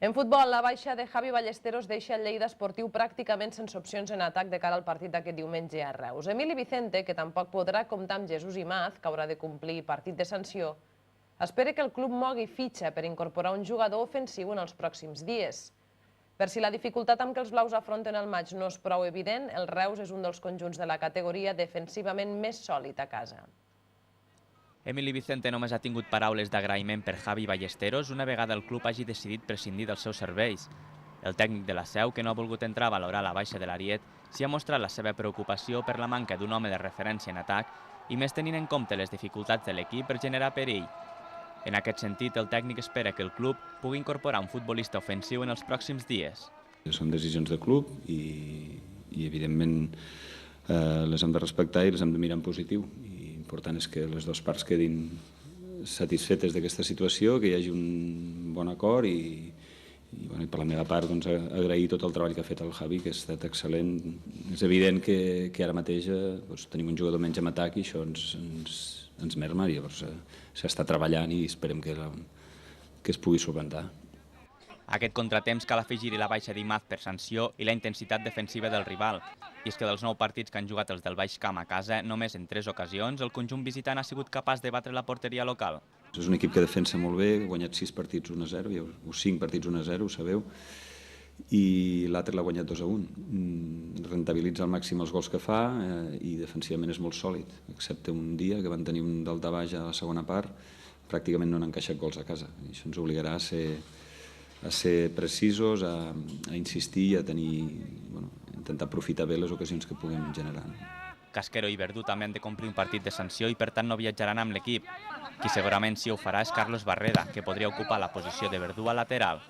En futbol, la baixa de Javi Ballesteros deixa el Lleida Esportiu pràcticament sense opcions en atac de cara al partit d'aquest diumenge a Reus. Emili Vicente, que tampoc podrà comptar amb Jesús Imaz, que haurà de complir partit de sanció, espera que el club mogui fitxa per incorporar un jugador ofensiu en els pròxims dies. Per si la dificultat amb què els blaus afronten el maig no és prou evident, el Reus és un dels conjunts de la categoria defensivament més sòlid a casa. Emili Vicente només ha tingut paraules d'agraïment per Javi Ballesteros una vegada el club hagi decidit prescindir dels seus serveis. El tècnic de la Seu, que no ha volgut entrar a valorar la baixa de l'Ariet, s'hi ha mostrat la seva preocupació per la manca d'un home de referència en atac i més tenint en compte les dificultats de l'equip per generar perill. En aquest sentit, el tècnic espera que el club pugui incorporar un futbolista ofensiu en els pròxims dies. Són decisions de club i evidentment, les hem de respectar i les hem de mirar en positiu. L'important és que les dues parts quedin satisfetes d'aquesta situació, que hi hagi un bon acord i per la meva part agrair tot el treball que ha fet el Javi, que ha estat excel·lent. És evident que ara mateix tenim un jugador menys en atac i això ens merma, llavors s'està treballant i esperem que es pugui solventar. A aquest contratemps cal afegir-hi la baixa d'Imaz per sanció i la intensitat defensiva del rival. I és que dels 9 partits que han jugat els del Baix Camp a casa, només en 3 ocasions el conjunt visitant ha sigut capaç de batre la porteria local. És un equip que defensa molt bé, ha guanyat 6 partits 1-0, o 5 partits 1-0, ho sabeu, i l'altre l'ha guanyat 2-1. Rentabilitza al màxim els gols que fa i defensivament és molt sòlid, excepte un dia que van tenir un daltabaix a la segona part, pràcticament no han encaixat gols a casa. I això ens obligarà a ser precisos, a insistir i a intentar aprofitar bé les ocasions que puguem generar. Casquero i Verdú també han de complir un partit de sanció i per tant no viatjaran amb l'equip. Qui segurament sí ho farà és Carlos Barreda, que podria ocupar la posició de Verdú a lateral.